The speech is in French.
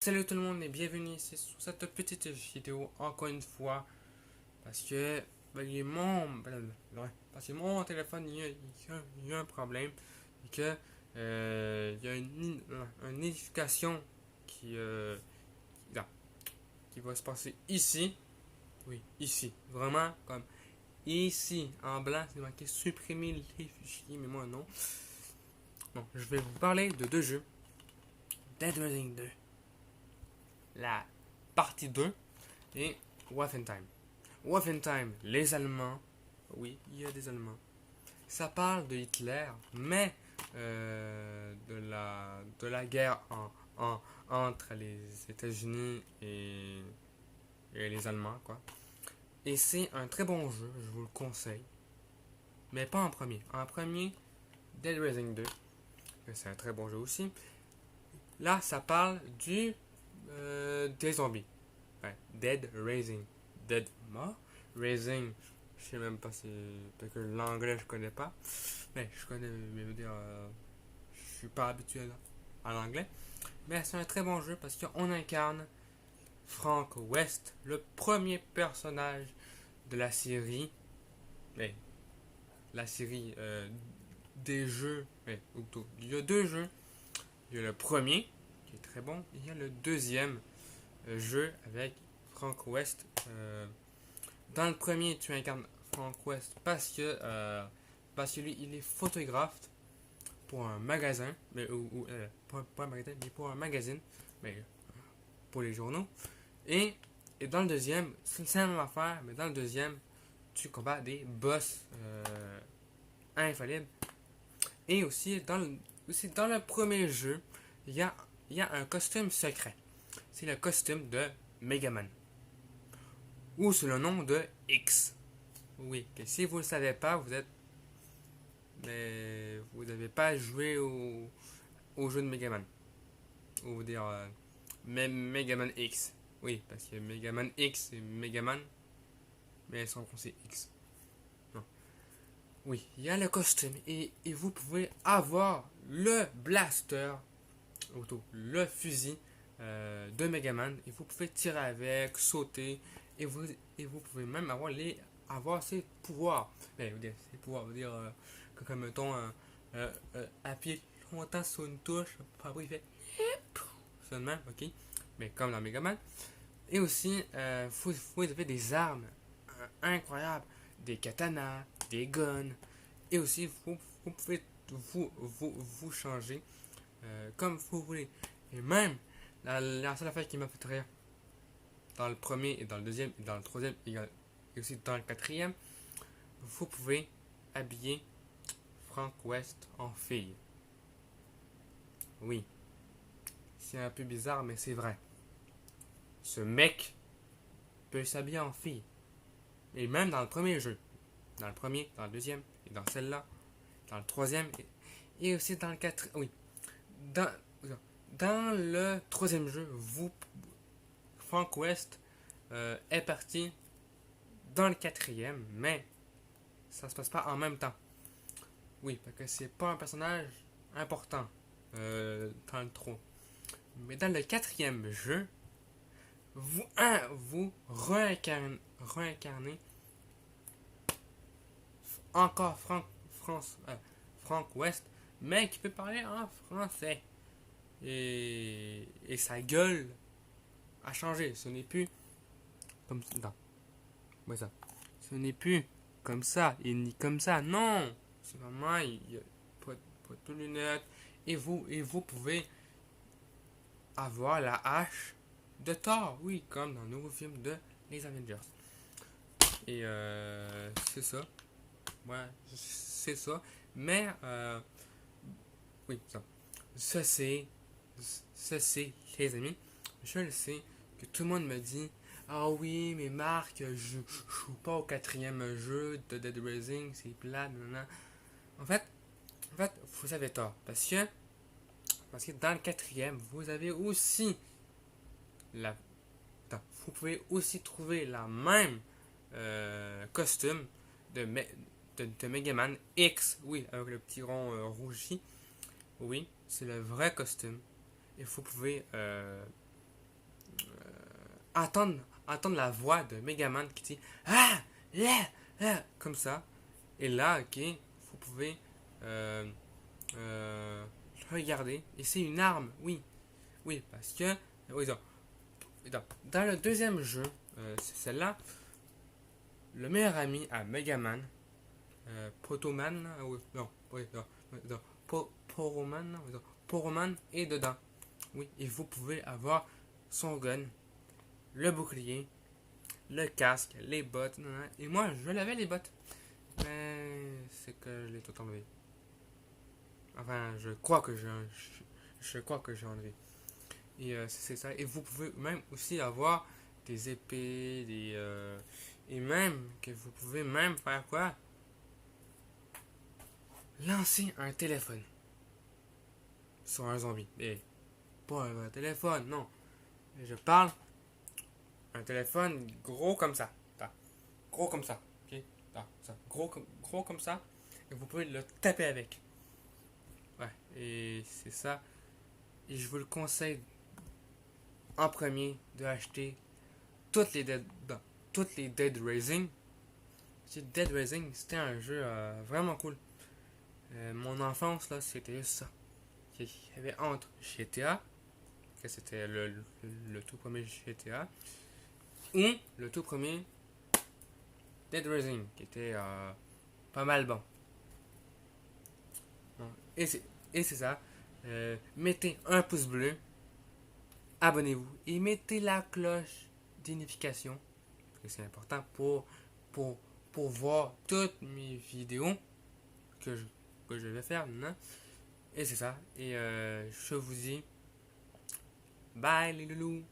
Salut tout le monde et bienvenue ici sur cette petite vidéo encore une fois parce que parce que mon téléphone il y a un problème et que il y a une notification qui, non, qui va se passer ici, oui ici, vraiment comme ici en blanc, c'est marqué supprimer les fichiers mais moi non. Bon, je vais vous parler de deux jeux, Dead Rising 2, la partie 2 et Wolfenstein. Wolfenstein, les Allemands, oui, il y a des Allemands. Ça parle de Hitler, mais de la guerre entre les États-Unis et les Allemands, quoi. Et c'est un très bon jeu, je vous le conseille. Mais pas en premier. En premier, Dead Rising 2. C'est un très bon jeu aussi. Là, ça parle des zombies. Ouais, Dead Rising. Dead mort. Rising, je sais même pas si. Parce que l'anglais, je connais pas. Mais je connais, mais je veux dire, je suis pas habitué à l'anglais. Mais c'est un très bon jeu parce qu'on incarne Frank West, le premier personnage de la série. Mais la série des jeux. Mais il y a deux jeux. Il y a le premier, qui est très bon. Et il y a le deuxième jeu avec Frank West. Dans le premier, tu incarnes Frank West parce que lui, il est photographe pour un magasin, mais pas un magasin, mais pour un magazine, mais pour les journaux. Et, et dans le deuxième, c'est la même affaire, mais dans le deuxième, tu combats des boss infaillibles. Et aussi dans le premier jeu, il y a un costume secret. C'est le costume de Megaman. Ou sous le nom de X. Oui, que si vous ne le savez pas, vous n'avez pas joué au jeu de Megaman. Ou dire Megaman X. Oui, parce que Megaman X et Megaman, mais sans c'est X. Non. Oui, il y a le costume et vous pouvez avoir le blaster, le fusil de Megaman et vous pouvez tirer avec, sauter et vous pouvez même avoir ses pouvoirs. Mais ses pouvoirs, veut dire comme mettons appuyer longtemps sur une touche, après il fait seulement, ok. Mais comme dans Megaman. Et aussi, vous avez des armes incroyables, des katanas, des guns. Et aussi, vous pouvez vous changer comme vous voulez. Et même, la seule affaire qui m'a fait rire dans le premier et dans le deuxième et dans le troisième et aussi dans le quatrième, vous pouvez habiller Frank West en fille. Oui, c'est un peu bizarre, mais c'est vrai. Ce mec peut s'habiller en fille. Et même dans le premier jeu. Dans le premier, dans le deuxième, et dans celle-là, dans le troisième, et aussi dans le quatrième. Oui. Dans, dans le troisième jeu, Frank West est parti dans le quatrième, mais ça se passe pas en même temps. Oui, parce que c'est pas un personnage important dans le 3. Mais dans le quatrième jeu, vous réincarnez encore Frank West, mais qui peut parler en français. Et sa gueule a changé. Ce n'est plus comme ça. Non, ouais, ça. Ce n'est plus comme ça. Il n'est comme ça. Non. C'est vraiment, il n'y a pas de lunettes. Et vous pouvez avoir la hache de Thor. Oui, comme dans le nouveau film de Les Avengers. Et c'est ça. Ouais, c'est ça. Mais, oui, ça. Ça, c'est. Ça, c'est, les amis. Je le sais que tout le monde me dit ah oui, mais Marc, je joue pas au quatrième jeu de Dead Rising, c'est plat, nanana. En fait, en fait, vous avez tort. Parce que dans le quatrième, vous avez aussi la. Vous pouvez aussi trouver la même costume de, de Megaman X, oui, avec le petit rond rougi. Oui, c'est le vrai costume. Et vous pouvez entendre la voix de Megaman qui dit ah, yeah, ah, comme ça. Et là, ok, vous pouvez euh, euh, regarder. Et c'est une arme, oui, oui, parce que oui, dans le deuxième jeu, c'est celle-là, le meilleur ami à Megaman, Protoman, oui, non, oui, non, non, Poroman, oui, non, Poroman est dedans. Oui, et vous pouvez avoir son gun, le bouclier, le casque, les bottes. Et moi, je l'avais les bottes. Mais c'est que je l'ai tout enlevé. Enfin, je crois que j'ai enlevé. Et c'est ça. Et vous pouvez même aussi avoir des épées, et même que vous pouvez même faire quoi? Lancer un téléphone sur un zombie. Et pas un téléphone, non. Je parle un téléphone gros comme ça. Gros comme ça. Ok? Ça. Gros comme ça. Et vous pouvez le taper avec. Ouais. Et c'est ça. Et je vous le conseille en premier de acheter toutes les Dead, non, toutes les Dead Rising. Dead Rising, c'était un jeu vraiment cool. Mon enfance, là, c'était juste ça. Il y avait entre GTA, que c'était le tout premier GTA, ou le tout premier Dead Rising, qui était pas mal bon. Bon, et c'est ça. Mettez un pouce bleu, abonnez-vous et mettez la cloche de notification, parce que c'est important pour, pour voir toutes mes vidéos que que je vais faire maintenant. Et c'est ça. Et je vous dis bye les loulous.